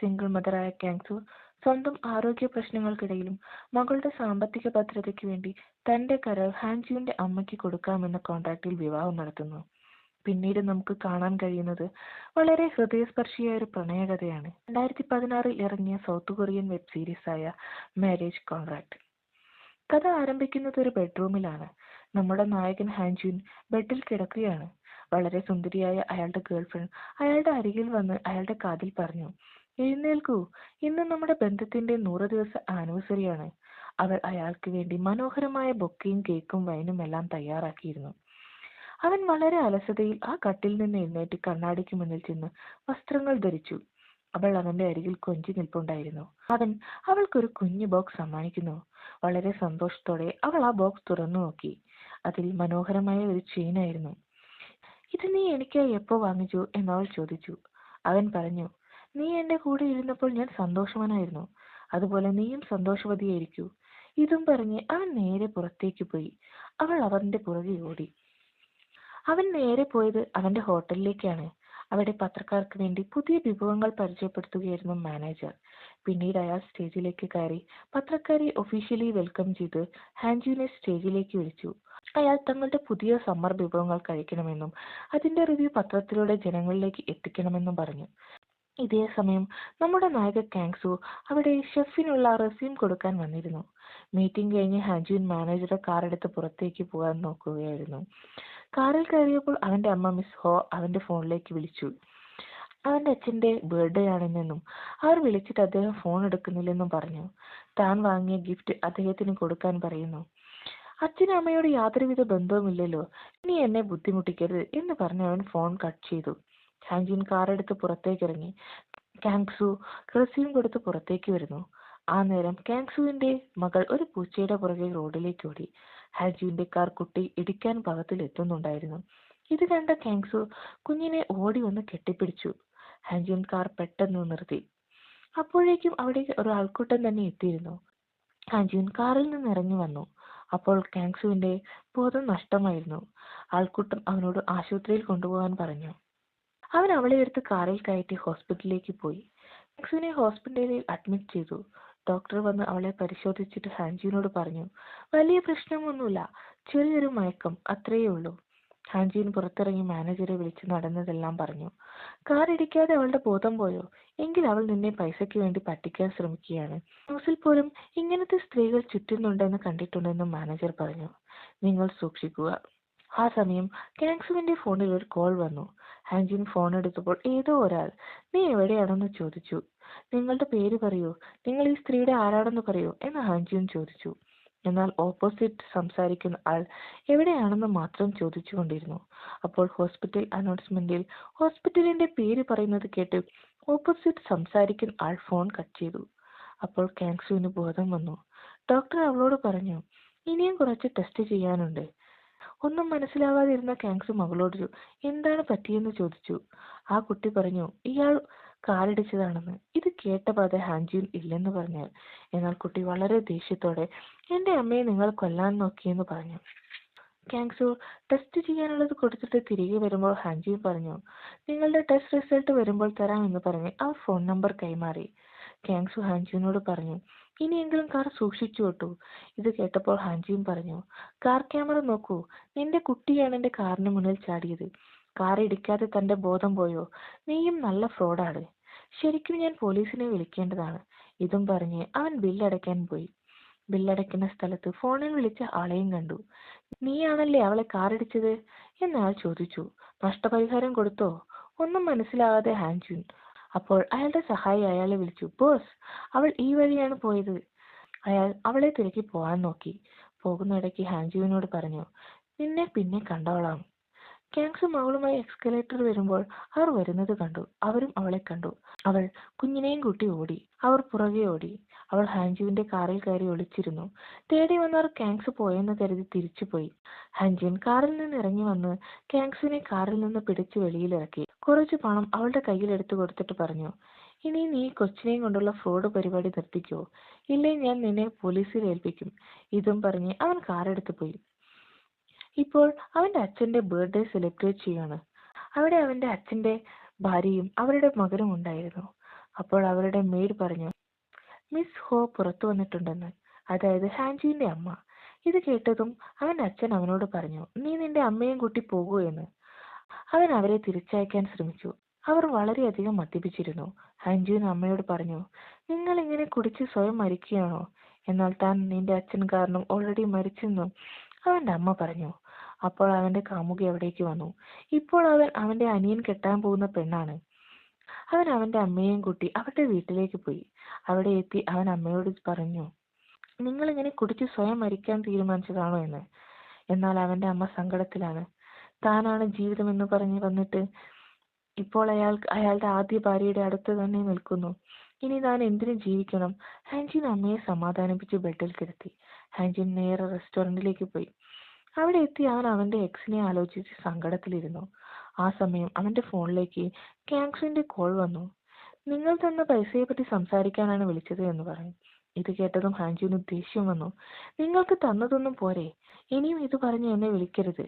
Single മദറായ കാങ്സു സ്വന്തം ആരോഗ്യ പ്രശ്നങ്ങൾക്കിടയിലും മകളുടെ സാമ്പത്തിക ഭദ്രതയ്ക്ക് വേണ്ടി തന്റെ കരൾ ഹാൻജുവിന്റെ അമ്മയ്ക്ക് കൊടുക്കാമെന്ന കോൺട്രാക്റ്റിൽ വിവാഹം നടത്തുന്നു. പിന്നീട് നമുക്ക് കാണാൻ കഴിയുന്നത് വളരെ ഹൃദയസ്പർശിയായ ഒരു പ്രണയകഥയാണ്. 2016 ഇറങ്ങിയ സൗത്ത് കൊറിയൻ വെബ് സീരീസായ മാരേജ് കോൺട്രാക്ട്. കഥ ആരംഭിക്കുന്നത് ഒരു ബെഡ്റൂമിലാണ്. നമ്മുടെ നായകൻ ഹാൻജുൻ ബെഡിൽ കിടക്കുകയാണ്. വളരെ സുന്ദരിയായ അയാളുടെ ഗേൾഫ്രണ്ട് അയാളുടെ അരികിൽ വന്ന് അയാളുടെ കാതിൽ പറഞ്ഞു, എഴുന്നേൽക്കൂ, ഇന്ന് നമ്മുടെ ബന്ധത്തിന്റെ 100 ദിവസ ആനിവേഴ്സറിയാണ്. അവൾ അയാൾക്ക് വേണ്ടി മനോഹരമായ ബൊക്കയും കേക്കും വൈനും എല്ലാം തയ്യാറാക്കിയിരുന്നു. അവൻ വളരെ അലസതയിൽ ആ കട്ടിൽ നിന്ന് എഴുന്നേറ്റ് കണ്ണാടിക്ക് മുന്നിൽ ചെന്ന് വസ്ത്രങ്ങൾ ധരിച്ചു. അവൾ അവന്റെ അരികിൽ കൊഞ്ചി നിൽപ്പുണ്ടായിരുന്നു. അവൻ അവൾക്കൊരു കുഞ്ഞു ബോക്സ് സമ്മാനിക്കുന്നു. വളരെ സന്തോഷത്തോടെ അവൾ ആ ബോക്സ് തുറന്നു നോക്കി. അതിൽ മനോഹരമായ ഒരു ചെയിനായിരുന്നു. ഇത് നീ എനിക്കായി എപ്പോ വാങ്ങിച്ചു എന്നവൾ ചോദിച്ചു. അവൻ പറഞ്ഞു, നീ എന്റെ കൂടെ ഇരുന്നപ്പോൾ ഞാൻ സന്തോഷവാനായിരുന്നു. അതുപോലെ നീയും സന്തോഷവതിയായിരിക്കൂ. ഇതും പറഞ്ഞ് അവൻ നേരെ പുറത്തേക്ക് പോയി. അവൾ അവന്റെ പുറകെ ഓടി. അവൻ നേരെ പോയത് അവന്റെ ഹോട്ടലിലേക്കാണ്. അവിടെ പത്രക്കാർക്ക് വേണ്ടി പുതിയ വിഭവങ്ങൾ പരിചയപ്പെടുത്തുകയായിരുന്നു മാനേജർ. പിന്നീട് അയാൾ സ്റ്റേജിലേക്ക് കയറി പത്രക്കാരെ ഒഫീഷ്യലി വെൽക്കം ചെയ്ത് ഹാൻജുവിനെ സ്റ്റേജിലേക്ക് വിളിച്ചു. അയാൾ തങ്ങളുടെ പുതിയ സമ്മർ വിഭവങ്ങൾ കഴിക്കണമെന്നും അതിന്റെ റിവ്യൂ പത്രത്തിലൂടെ ജനങ്ങളിലേക്ക് എത്തിക്കണമെന്നും പറഞ്ഞു. ഇതേ സമയം നമ്മുടെ നായക കാങ്സു അവിടെ ഷെഫിനുള്ള റെസ്യൂം കൊടുക്കാൻ വന്നിരുന്നു. മീറ്റിംഗ് കഴിഞ്ഞ് ഹാൻജുൻ മാനേജറുടെ കാർ എടുത്ത് പുറത്തേക്ക് പോകാൻ നോക്കുകയായിരുന്നു. കാറിൽ കയറിയപ്പോൾ അവന്റെ അമ്മ മിസ് ഹോ അവന്റെ ഫോണിലേക്ക് വിളിച്ചു. അവന്റെ അച്ഛന്റെ ബർത്ത്ഡേ ആണെന്നും അവർ വിളിച്ചിട്ട് അദ്ദേഹം ഫോൺ എടുക്കുന്നില്ലെന്നും പറഞ്ഞു. താൻ വാങ്ങിയ ഗിഫ്റ്റ് അദ്ദേഹത്തിന് കൊടുക്കാൻ പറയുന്നു. അച്ഛനും അമ്മയോട് യാതൊരുവിധ ബന്ധവുമില്ലല്ലോ, നീ എന്നെ ബുദ്ധിമുട്ടിക്കരുത് എന്ന് പറഞ്ഞ് അവൻ ഫോൺ കട്ട് ചെയ്തു. ഹാൻജുൻ കാറെടുത്ത് പുറത്തേക്ക് ഇറങ്ങി. കാങ്സു റെസ്യൂം കൊടുത്ത് പുറത്തേക്ക് വരുന്നു. ആ നേരം കാങ്സുവിന്റെ മകൾ ഒരു പൂച്ചയുടെ പുറകെ റോഡിലേക്ക് ഓടി. ഹാൻജുവിന്റെ കാർ കുട്ടി ഇടിക്കാൻ പാകത്തിൽ എത്തുന്നുണ്ടായിരുന്നു. ഇത് കണ്ട കാങ്സു കുഞ്ഞിനെ ഓടി വന്ന് കെട്ടിപ്പിടിച്ചു. ഹാൻജുൻ കാർ പെട്ടെന്ന് നിർത്തി. അപ്പോഴേക്കും അവിടെ ഒരു ആൾക്കൂട്ടം തന്നെ എത്തിയിരുന്നു. ഹാൻജുൻ കാറിൽ നിന്ന് ഇറങ്ങി വന്നു. അപ്പോൾ കാങ്സുവിന്റെ ബോധം നഷ്ടമായിരുന്നു. ആൾക്കൂട്ടം അവനോട് ആശുപത്രിയിൽ കൊണ്ടുപോകാൻ പറഞ്ഞു. അവൻ അവളെ എടുത്ത് കാറിൽ കയറ്റി ഹോസ്പിറ്റലിലേക്ക് പോയി. കാങ്സുവിനെ ഹോസ്പിറ്റലിൽ അഡ്മിറ്റ് ചെയ്തു. ഡോക്ടർ വന്ന് അവളെ പരിശോധിച്ചിട്ട് ഹാൻജുവിനോട് പറഞ്ഞു, വലിയ പ്രശ്നമൊന്നുമില്ല, ചെറിയൊരു മയക്കം, അത്രയേ ഉള്ളൂ. ഹാൻജുൻ പുറത്തിറങ്ങി മാനേജറെ വിളിച്ച് നടന്നതെല്ലാം പറഞ്ഞു. കാർ ഇടിക്കാതെ അവളുടെ ബോധം പോയോ? എങ്കിൽ അവൾ നിന്നെ പൈസയ്ക്ക് വേണ്ടി പറ്റിക്കാൻ ശ്രമിക്കുകയാണ്. ന്യൂസിൽ പോലും ഇങ്ങനത്തെ സ്ത്രീകൾ ചുറ്റുന്നുണ്ടെന്ന് കണ്ടിട്ടുണ്ടെന്നും മാനേജർ പറഞ്ഞു. നിങ്ങൾ സൂക്ഷിക്കുക. ആ സമയം കാങ്സുവിന്റെ ഫോണിൽ ഒരു കോൾ വന്നു. ഹാൻജുൻ ഫോൺ എടുത്തപ്പോൾ ഏതോ ഒരാൾ, നീ എവിടെയാണെന്ന് ചോദിച്ചു. നിങ്ങളുടെ പേര് പറയൂ, നിങ്ങൾ ഈ സ്ത്രീയുടെ ആരാണെന്ന് പറയൂ എന്ന് ഹാൻജുൻ ചോദിച്ചു. എന്നാൽ ഓപ്പോസിറ്റ് സംസാരിക്കുന്ന ആൾ എവിടെയാണെന്ന് മാത്രം ചോദിച്ചുകൊണ്ടിരുന്നു. അപ്പോൾ ഹോസ്പിറ്റൽ അനൗൺസ്മെന്റിൽ ഹോസ്പിറ്റലിന്റെ പേര് പറയുന്നത് കേട്ട് ഓപ്പോസിറ്റ് സംസാരിക്കുന്ന ആൾ ഫോൺ കട്ട് ചെയ്തു. അപ്പോൾ കാങ്സുവിന് ബോധം വന്നു. ഡോക്ടർ അവളോട് പറഞ്ഞു, ഇനിയും കുറച്ച് ടെസ്റ്റ് ചെയ്യാനുണ്ട്. ഒന്നും മനസ്സിലാവാതിരുന്ന കാങ്സു മകളോട് എന്താണ് പറ്റിയെന്ന് ചോദിച്ചു. ആ കുട്ടി പറഞ്ഞു, ഇയാൾ കാലിടിച്ചതാണെന്ന്. ഇത് കേട്ട പാടെ ഹാൻജുൻ ഇല്ലെന്ന് പറഞ്ഞാൽ. എന്നാൽ കുട്ടി വളരെ ദേഷ്യത്തോടെ, എന്റെ അമ്മയെ നിങ്ങൾ കൊല്ലാൻ നോക്കിയെന്ന് പറഞ്ഞു. കാങ്സു ടെസ്റ്റ് ചെയ്യാനുള്ളത് കൊടുത്തിട്ട് തിരികെ വരുമ്പോൾ ഹാൻജുൻ പറഞ്ഞു, നിങ്ങളുടെ ടെസ്റ്റ് റിസൾട്ട് വരുമ്പോൾ തരാം എന്ന് പറഞ്ഞ് അവർ ഫോൺ നമ്പർ കൈമാറി. കാങ്സു ഹാൻജുവിനോട് പറഞ്ഞു, ഇനിയെങ്കിലും കാർ സൂക്ഷിച്ചു കേട്ടു. ഇത് കേട്ടപ്പോൾ ഹാൻജുൻ പറഞ്ഞു, കാർ ക്യാമറ നോക്കൂ, നിന്റെ കുട്ടിയാണ് എന്റെ കാറിന് മുന്നിൽ ചാടിയത്. കാർ ഇടിക്കാതെ തന്റെ ബോധം പോയോ? നീയും നല്ല ഫ്രോഡാണ്. ശരിക്കും ഞാൻ പോലീസിനെ വിളിക്കേണ്ടതാണ്. ഇതും പറഞ്ഞ് അവൻ ബില്ലടയ്ക്കാൻ പോയി. ബില്ലടയ്ക്കുന്ന സ്ഥലത്ത് ഫോണിൽ വിളിച്ച ആളെയും കണ്ടു. നീയാണല്ലേ അവളെ കാറിടിച്ചത് എന്നയാൾ ചോദിച്ചു. നഷ്ടപരിഹാരം കൊടുത്തോ? ഒന്നും മനസ്സിലാകാതെ ഹാൻജുൻ. അപ്പോൾ അയാളുടെ സഹായി അയാളെ വിളിച്ചു, ബോസ്, അവൾ ഈ വഴിയാണ് പോയത്. അയാൾ അവളെ തിരക്കി പോകാൻ നോക്കി. പോകുന്നിടയ്ക്ക് ഹാൻജുവിനോട് പറഞ്ഞു, നിന്നെ പിന്നെ കണ്ടോളാം. കാങ്സു മകളുമായി എക്സ്കലേറ്റർ വരുമ്പോൾ അവർ വരുന്നത് കണ്ടു. അവരും അവളെ കണ്ടു. അവൾ കുഞ്ഞിനെയും കൂട്ടി ഓടി. അവർ പുറകെ ഓടി. അവൾ ഹാൻജുവിന്റെ കാറിൽ കയറി ഒളിച്ചിരുന്നു. തേടി വന്നവർ കാങ്സു പോയെന്ന് കരുതി തിരിച്ചുപോയി. ഹാൻജുൻ കാറിൽ നിന്ന് ഇറങ്ങി വന്ന് കാങ്സുവിനെ കാറിൽ നിന്ന് പിടിച്ച് വെളിയിലിറക്കി. കുറച്ചു പണം അവളുടെ കയ്യിൽ എടുത്തു കൊടുത്തിട്ട് പറഞ്ഞു, ഇനി നീ കൊച്ചിനെയും കൊണ്ടുള്ള ഫ്രോഡ് പരിപാടി നിർത്തിക്കോ, ഇല്ലേ ഞാൻ നിന്നെ പോലീസിൽ ഏൽപ്പിക്കും. ഇതും പറഞ്ഞ് അവൻ കാറെടുത്ത് പോയി. ഇപ്പോൾ അവന്റെ അച്ഛന്റെ ബർത്ത്ഡേ സെലിബ്രേറ്റ് ചെയ്യാണ്. അവിടെ അവന്റെ അച്ഛന്റെ ഭാര്യയും അവരുടെ മകനും ഉണ്ടായിരുന്നു. അപ്പോൾ അവരുടെ മെയ്ഡ് പറഞ്ഞു, മിസ് ഹോ പുറത്തു വന്നിട്ടുണ്ടെന്ന്, അതായത് ഹാൻജിയുടെ അമ്മ. ഇത് കേട്ടതും അവന്റെ അച്ഛൻ അവനോട് പറഞ്ഞു, നീ നിന്റെ അമ്മയും കൂട്ടി പോകൂ എന്ന്. അവൻ അവരെ തിരിച്ചയക്കാൻ ശ്രമിച്ചു. അവർ വളരെയധികം മദ്യപിച്ചിരുന്നു. ഹാൻജുൻ അമ്മയോട് പറഞ്ഞു, നിങ്ങൾ ഇങ്ങനെ കുടിച്ച് സ്വയം മരിക്കുകയാണോ? എന്നാൽ താൻ നിന്റെ അച്ഛൻ കാരണം ഓൾറെഡി മരിച്ചെന്നും അവന്റെ അമ്മ പറഞ്ഞു. അപ്പോൾ അവന്റെ കാമുകി അവിടേക്ക് വന്നു. ഇപ്പോൾ അവൻ അവന്റെ അനിയൻ കെട്ടാൻ പോകുന്ന പെണ്ണാണ്. അവൻ അവന്റെ അമ്മയെയും കൂട്ടി അവരുടെ വീട്ടിലേക്ക് പോയി. അവിടെ എത്തി അവൻ അമ്മയോട് പറഞ്ഞു, നിങ്ങൾ ഇങ്ങനെ കുടിച്ച് സ്വയം മരിക്കാൻ തീരുമാനിച്ചതാണോ എന്ന്. എന്നാൽ അവന്റെ അമ്മ സങ്കടത്തിലാണ്. താനാണ് ജീവിതം എന്ന് പറഞ്ഞ് വന്നിട്ട് ഇപ്പോൾ അയാളുടെ ആദ്യ ഭാര്യയുടെ അടുത്ത് തന്നെ നിൽക്കുന്നു. ഇനി താൻ എന്തിനു ജീവിക്കണം? ഹാൻജിൻ അമ്മയെ സമാധാനിപ്പിച്ച് ബെഡിൽ കിടത്തി. ഹാൻജിൻ നേരെ റെസ്റ്റോറന്റിലേക്ക് പോയി. അവിടെ എത്തി അവൻ അവന്റെ എക്സിനെ ആലോചിച്ച് സങ്കടത്തിലിരുന്നു. ആ സമയം അവന്റെ ഫോണിലേക്ക് ക്യാങ്സിന്റെ കോൾ വന്നു. നിങ്ങൾ തന്ന പൈസയെ പറ്റി സംസാരിക്കാനാണ് വിളിച്ചത് എന്ന് പറഞ്ഞു. ഇത് കേട്ടതും ഹാൻജിന് ദേഷ്യം വന്നു. നിങ്ങൾക്ക് തന്നതൊന്നും പോരെ, ഇനിയും ഇത് പറഞ്ഞ് എന്നെ വിളിക്കരുത്.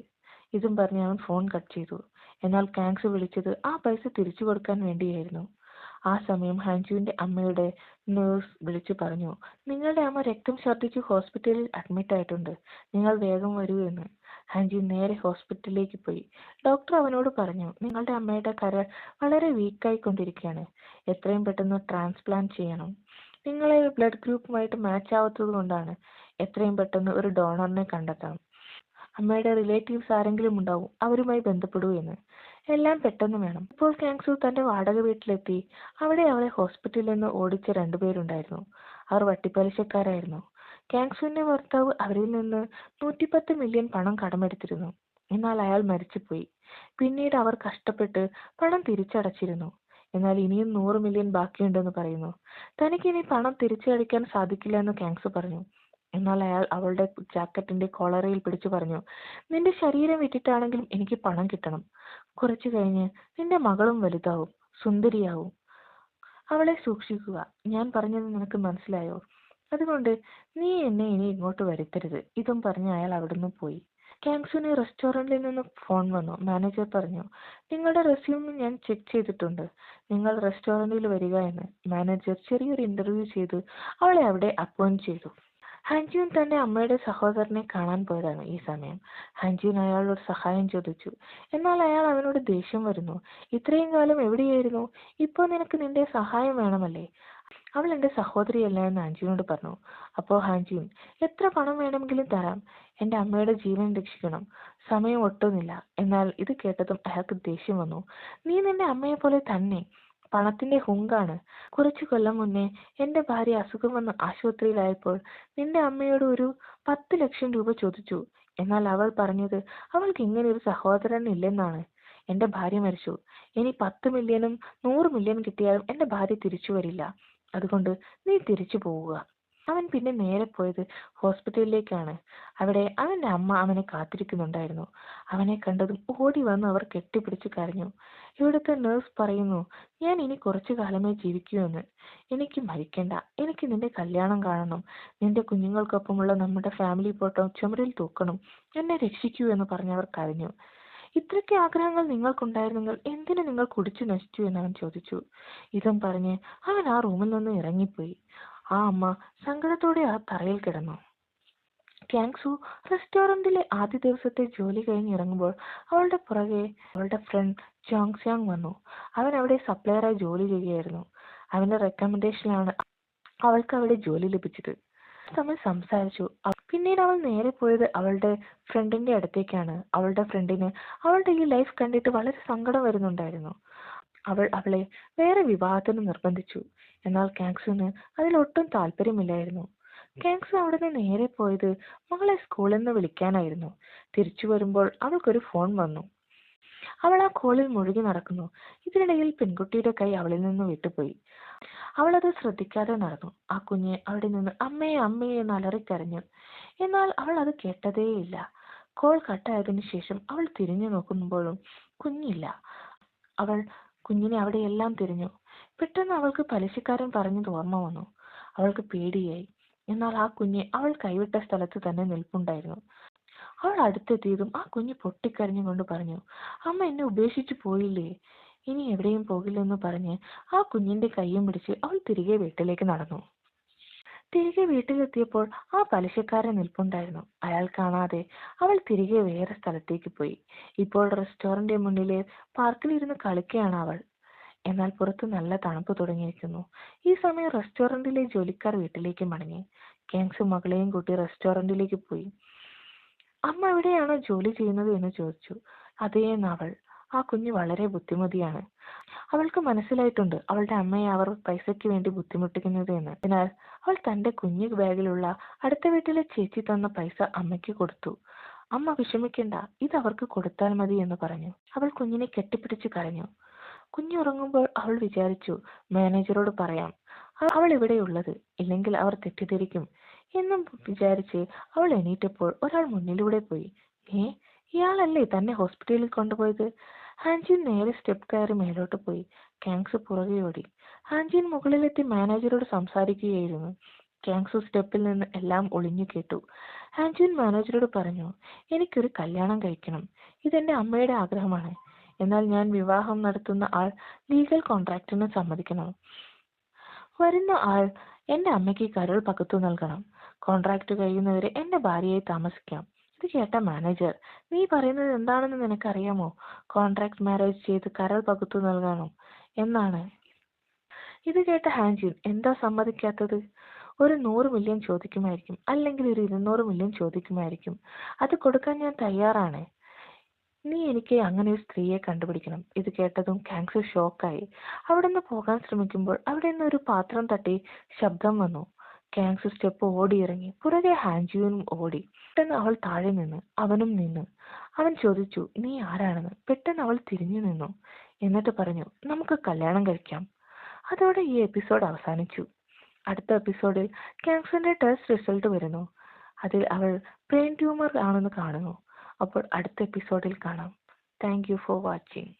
ഇതും പറഞ്ഞ് അവൻ ഫോൺ കട്ട് ചെയ്തു. എന്നാൽ കാങ്സ് വിളിച്ചത് ആ പൈസ തിരിച്ചു കൊടുക്കാൻ വേണ്ടിയായിരുന്നു. ആ സമയം ഹാൻജുവിന്റെ അമ്മയുടെ നേഴ്സ് വിളിച്ചു പറഞ്ഞു, നിങ്ങളുടെ അമ്മ രക്തം ഛർദ്ദിച്ച് ഹോസ്പിറ്റലിൽ അഡ്മിറ്റ് ആയിട്ടുണ്ട്, നിങ്ങൾ വേഗം വരൂ എന്ന്. ഹാൻജു നേരെ ഹോസ്പിറ്റലിലേക്ക് പോയി. ഡോക്ടർ അവനോട് പറഞ്ഞു, നിങ്ങളുടെ അമ്മയുടെ കരൾ വളരെ വീക്കായിക്കൊണ്ടിരിക്കുകയാണ്, എത്രയും പെട്ടെന്ന് ട്രാൻസ്പ്ലാന്റ് ചെയ്യണം. നിങ്ങളെ ബ്ലഡ് ഗ്രൂപ്പുമായിട്ട് മാച്ച് ആവാത്തത് കൊണ്ടാണ്. എത്രയും പെട്ടെന്ന് ഒരു ഡോണറിനെ കണ്ടെത്തണം. അമ്മയുടെ റിലേറ്റീവ്സ് ആരെങ്കിലും ഉണ്ടാവും, അവരുമായി ബന്ധപ്പെടൂ എന്ന്. എല്ലാം പെട്ടെന്ന് വേണം. ഇപ്പോൾ കാങ്സു തന്റെ വാടക വീട്ടിലെത്തി. അവിടെ അവളെ ഹോസ്പിറ്റലിൽ നിന്ന് ഓടിച്ച 2 പേരുണ്ടായിരുന്നു. അവർ വട്ടിപ്പലിശക്കാരായിരുന്നു. കാങ്സുവിന്റെ ഭർത്താവ് അവരിൽ നിന്ന് 110 മില്യൺ പണം കടമെടുത്തിരുന്നു. എന്നാൽ അയാൾ മരിച്ചുപോയി. പിന്നീട് അവർ കഷ്ടപ്പെട്ട് പണം തിരിച്ചടച്ചിരുന്നു. എന്നാൽ ഇനിയും 100 മില്യൺ ബാക്കിയുണ്ടെന്ന് പറയുന്നു. തനിക്കിനി പണം തിരിച്ചടയ്ക്കാൻ സാധിക്കില്ല എന്ന് കാങ്സു പറഞ്ഞു. എന്നാൽ അയാൾ അവളുടെ ജാക്കറ്റിന്റെ കോളറയിൽ പിടിച്ചു പറഞ്ഞു, നിന്റെ ശരീരം വിറ്റിട്ടാണെങ്കിലും എനിക്ക് പണം കിട്ടണം. കുറച്ചു കഴിഞ്ഞ് നിന്റെ മകളും വലുതാവും, സുന്ദരിയാവും. അവളെ സൂക്ഷിക്കുക. ഞാൻ പറഞ്ഞത് നിനക്ക് മനസ്സിലായോ? അതുകൊണ്ട് നീ എന്നെ ഇനി ഇങ്ങോട്ട് വരുത്തരുത്. ഇതും പറഞ്ഞ് അയാൾ അവിടുന്ന് പോയി. കാങ്സുവിന് റെസ്റ്റോറന്റിൽ നിന്ന് ഫോൺ വന്നു. മാനേജർ പറഞ്ഞു, നിങ്ങളുടെ റെസ്യൂം ഞാൻ ചെക്ക് ചെയ്തിട്ടുണ്ട്, നിങ്ങൾ റെസ്റ്റോറന്റിൽ വരിക എന്ന്. മാനേജർ ചെറിയൊരു ഇന്റർവ്യൂ ചെയ്ത് അവളെ അവിടെ അപ്പോയിന്റ് ചെയ്തു. ഹാൻജുൻ തന്റെ അമ്മയുടെ സഹോദരനെ കാണാൻ പോയതാണ് ഈ സമയം. ഹാൻജുൻ അയാളോട് സഹായം ചോദിച്ചു. എന്നാൽ അയാൾ അവനോട് ദേഷ്യം വരുന്നു. ഇത്രയും കാലം എവിടെയായിരുന്നു? ഇപ്പോൾ നിനക്ക് നിന്റെ സഹായം വേണമല്ലേ? അവൾ എന്റെ സഹോദരിയല്ല എന്ന് ഹാൻജുനോട് പറഞ്ഞു. അപ്പോൾ ഹാൻജുൻ, എത്ര പണം വേണമെങ്കിലും തരാം, എന്റെ അമ്മയുടെ ജീവൻ രക്ഷിക്കണം, സമയം ഒട്ടുന്നില്ല. എന്നാൽ ഇത് കേട്ടതും അയാൾക്ക് ദേഷ്യം വന്നു. നീ നിന്റെ അമ്മയെ പോലെ തന്നെ, പണത്തിന്റെ ഹുങ്കാണ്. കുറച്ചു കൊല്ലം മുന്നേ എന്റെ ഭാര്യ അസുഖം വന്ന് ആശുപത്രിയിലായപ്പോൾ നിന്റെ അമ്മയോട് ഒരു 10 ലക്ഷം രൂപ ചോദിച്ചു. എന്നാൽ അവൾ പറഞ്ഞത് അവൾക്ക് ഇങ്ങനെ ഒരു സഹോദരൻ ഇല്ലെന്നാണ്. എന്റെ ഭാര്യ മരിച്ചു. ഇനി 10 മില്യണും 100 മില്യൺ കിട്ടിയാലും എന്റെ ഭാര്യ തിരിച്ചു വരില്ല. അതുകൊണ്ട് നീ തിരിച്ചു പോവുക. അവൻ പിന്നെ നേരെ പോയത് ഹോസ്പിറ്റലിലേക്കാണ്. അവിടെ അവന്റെ അമ്മ അവനെ കാത്തിരിക്കുന്നുണ്ടായിരുന്നു. അവനെ കണ്ടതും ഓടി വന്ന് അവർ കെട്ടിപ്പിടിച്ച് കരഞ്ഞു. ഇവിടുത്തെ നേഴ്സ് പറയുന്നു, ഞാൻ ഇനി കുറച്ചു കാലമേ ജീവിക്കൂ എന്ന്. എനിക്ക് മരിക്കണ്ട, എനിക്ക് നിന്റെ കല്യാണം കാണണം, നിന്റെ കുഞ്ഞുങ്ങൾക്കൊപ്പമുള്ള നമ്മുടെ ഫാമിലി ഫോട്ടോ ചുമരിൽ തൂക്കണം, എന്നെ രക്ഷിക്കൂ എന്ന് പറഞ്ഞവർ കരഞ്ഞു. ഇത്രയ്ക്ക് ആഗ്രഹങ്ങൾ നിങ്ങൾക്കുണ്ടായിരുന്നെങ്കിൽ എന്തിനു നിങ്ങൾ കുടിച്ചു നശിച്ചു എന്ന് അവൻ ചോദിച്ചു. ഇതും പറഞ്ഞ് അവൻ ആ റൂമിൽ നിന്ന് ഇറങ്ങിപ്പോയി. ആ അമ്മ സങ്കടത്തോടെ ആ തറയിൽ കിടന്നു. കാങ്സു റെസ്റ്റോറന്റിലെ ആദ്യ ദിവസത്തെ ജോലി കഴിഞ്ഞ് ഇറങ്ങുമ്പോൾ അവളുടെ പുറകെ അവളുടെ ഫ്രണ്ട് ജോങ്സ്യാങ് വന്നു. അവൻ അവിടെ സപ്ലയറായി ജോലി ചെയ്യുകയായിരുന്നു. അവന്റെ റെക്കമെൻഡേഷനിലാണ് അവൾക്ക് അവിടെ ജോലി ലഭിച്ചത്. തമ്മിൽ സംസാരിച്ചു. പിന്നീട് അവൾ നേരെ പോയത് അവളുടെ ഫ്രണ്ടിന്റെ അടുത്തേക്കാണ്. അവളുടെ ഫ്രണ്ടിന് അവളുടെ ഈ ലൈഫ് കണ്ടിട്ട് വളരെ സങ്കടം വരുന്നുണ്ടായിരുന്നു. അവൾ അവളെ വേറെ വിവാഹത്തിന് നിർബന്ധിച്ചു. എന്നാൽ കാങ്സുവിന് അതിലൊട്ടും താല്പര്യമില്ലായിരുന്നു. കാങ്സു അവിടുന്ന് നേരെ പോയത് മകളെ സ്കൂളിൽ നിന്ന് വിളിക്കാനായിരുന്നു. തിരിച്ചു വരുമ്പോൾ അവൾക്കൊരു ഫോൺ വന്നു. അവൾ ആ കോളിൽ മുഴുകി നടക്കുന്നു. ഇതിനിടയിൽ പെൺകുട്ടിയുടെ കൈ അവളിൽ നിന്ന് വിട്ടുപോയി. അവൾ അത് ശ്രദ്ധിക്കാതെ നടന്നു. ആ കുഞ്ഞ് അവിടെ നിന്ന് അമ്മയെ അമ്മയെ എന്ന് അലറിക്കരഞ്ഞു. എന്നാൽ അവൾ അത് കേട്ടതേയില്ല. കോൾ കട്ടായതിനു ശേഷം അവൾ തിരിഞ്ഞു നോക്കുമ്പോഴും കുഞ്ഞില്ല. അവൾ കുഞ്ഞിനെ അവിടെയെല്ലാം തിരഞ്ഞു. പെട്ടെന്ന് അവൾക്ക് പലിശക്കാരൻ പറഞ്ഞത് ഓർമ്മ വന്നു. അവൾക്ക് പേടിയായി. എന്നാൽ ആ കുഞ്ഞ് അവൾ കൈവിട്ട സ്ഥലത്ത് തന്നെ നിൽപ്പുണ്ടായിരുന്നു. അവൾ അടുത്തെത്തിയതും ആ കുഞ്ഞ് പൊട്ടിക്കരഞ്ഞുകൊണ്ട് പറഞ്ഞു, അമ്മ എന്നെ ഉപേക്ഷിച്ചു പോയില്ലേ? ഇനി എവിടെയും പോകില്ലെന്ന് പറഞ്ഞ് ആ കുഞ്ഞിന്റെ കൈയും പിടിച്ച് അവൾ തിരികെ വീട്ടിലേക്ക് നടന്നു. തിരികെ വീട്ടിലെത്തിയപ്പോൾ ആ പലിശക്കാരൻ നിൽപ്പുണ്ടായിരുന്നു. അയാൾ കാണാതെ അവൾ തിരികെ വേറെ സ്ഥലത്തേക്ക് പോയി. ഇപ്പോൾ റെസ്റ്റോറന്റ് മുന്നിലെ പാർക്കിലിരുന്ന് കളിക്കുകയാണ് അവൾ. എന്നാൽ പുറത്ത് നല്ല തണുപ്പ് തുടങ്ങിയിരിക്കുന്നു. ഈ സമയം റെസ്റ്റോറന്റിലെ ജോലിക്കാർ വീട്ടിലേക്ക് മടങ്ങി. കാങ്സ് മകളെയും കൂട്ടി റെസ്റ്റോറന്റിലേക്ക് പോയി. അമ്മ എവിടെയാണോ ജോലി ചെയ്യുന്നത് എന്ന് ചോദിച്ചു. അതേ എന്നവൾ. ആ കുഞ്ഞ് വളരെ ബുദ്ധിമതിയാണ്. അവൾക്ക് മനസ്സിലായിട്ടുണ്ട് അവളുടെ അമ്മയെ അവർ പൈസയ്ക്ക് വേണ്ടി ബുദ്ധിമുട്ടിക്കുന്നത് എന്ന്. അതിനാൽ അവൾ തന്റെ കുഞ്ഞു ബാഗിലുള്ള അടുത്ത വീട്ടിലെ ചേച്ചി തന്ന പൈസ അമ്മയ്ക്ക് കൊടുത്തു. അമ്മ വിഷമിക്കണ്ട, ഇത് അവർക്ക് കൊടുത്താൽ മതി എന്ന് പറഞ്ഞു. അവൾ കുഞ്ഞിനെ കെട്ടിപ്പിടിച്ച് കരഞ്ഞു. കുഞ്ഞുറങ്ങുമ്പോൾ അവൾ വിചാരിച്ചു, മാനേജറോട് പറയാം അവൾ ഇവിടെയുള്ളത്, ഇല്ലെങ്കിൽ അവർ തെറ്റിദ്ധരിക്കും എന്നും വിചാരിച്ച് അവൾ എണീറ്റപ്പോൾ ഒരാൾ മുന്നിലൂടെ പോയി. ഇയാളല്ലേ തന്നെ ഹോസ്പിറ്റലിൽ കൊണ്ടുപോയത്? ഹാൻജിൻ നേരെ സ്റ്റെപ്പ് കയറി മേലോട്ട് പോയി. കാങ്സ് പുറകെ ഓടി. ഹാൻജിൻ മുകളിലെത്തി മാനേജറോട് സംസാരിക്കുകയായിരുന്നു. കാങ്സു സ്റ്റെപ്പിൽ നിന്ന് എല്ലാം ഒളിഞ്ഞു കേട്ടു. ഹാൻജിൻ മാനേജറോട് പറഞ്ഞു, എനിക്കൊരു കല്യാണം കഴിക്കണം. ഇതെന്റെ അമ്മയുടെ ആഗ്രഹമാണ്. എന്നാൽ ഞാൻ വിവാഹം നടത്തുന്ന ആൾ ലീഗൽ കോൺട്രാക്റ്റിന് സമ്മതിക്കണം. വരുന്ന ആൾ എന്റെ അമ്മയ്ക്ക് കരൾ പകുത്തു നൽകണം. കോൺട്രാക്ട് കഴിയുന്നവരെ എന്റെ ഭാര്യയായി താമസിക്കാം. ഇത് കേട്ട മാനേജർ, നീ പറയുന്നത് എന്താണെന്ന് നിനക്കറിയാമോ? കോൺട്രാക്ട് മാരേജ് ചെയ്ത് കരൾ പകുത്തു നൽകണം എന്നാണ്. ഇത് കേട്ട ഹാൻജിൻ, എന്താ സമ്മതിക്കാത്തത്? ഒരു 100 മില്യൺ ചോദിക്കുമായിരിക്കും, അല്ലെങ്കിൽ ഒരു 200 മില്യൺ ചോദിക്കുമായിരിക്കും. അത് കൊടുക്കാൻ ഞാൻ തയ്യാറാണ്. നീ എനിക്ക് അങ്ങനെ ഒരു സ്ത്രീയെ കണ്ടുപിടിക്കണം. ഇത് കേട്ടതും കാങ്സ് ഷോക്കായി. അവിടുന്ന് പോകാൻ ശ്രമിക്കുമ്പോൾ അവിടെ നിന്ന് ഒരു പാത്രം തട്ടി ശബ്ദം വന്നു. കാങ്സ് സ്റ്റെപ്പ് ഓടിയിറങ്ങി. പുറകെ ഹാൻജിയും ഓടി. പെട്ടെന്ന് അവൾ താഴെ നിന്ന്. അവനും നിന്നു. അവൻ ചോദിച്ചു, നീ ആരാണെന്ന്. പെട്ടെന്ന് അവൾ തിരിഞ്ഞു നിന്നു. എന്നിട്ട് പറഞ്ഞു, നമുക്ക് കല്യാണം കഴിക്കാം. അതോടെ ഈ എപ്പിസോഡ് അവസാനിച്ചു. അടുത്ത എപ്പിസോഡിൽ കാങ്സിന്റെ ടെസ്റ്റ് റിസൾട്ട് വരുന്നു. അതിൽ അവൾ ബ്രെയിൻ ട്യൂമർ ആണെന്ന് കാണുന്നു. അപ്പോൾ അടുത്ത എപ്പിസോഡിൽ കാണാം. Thank you for watching.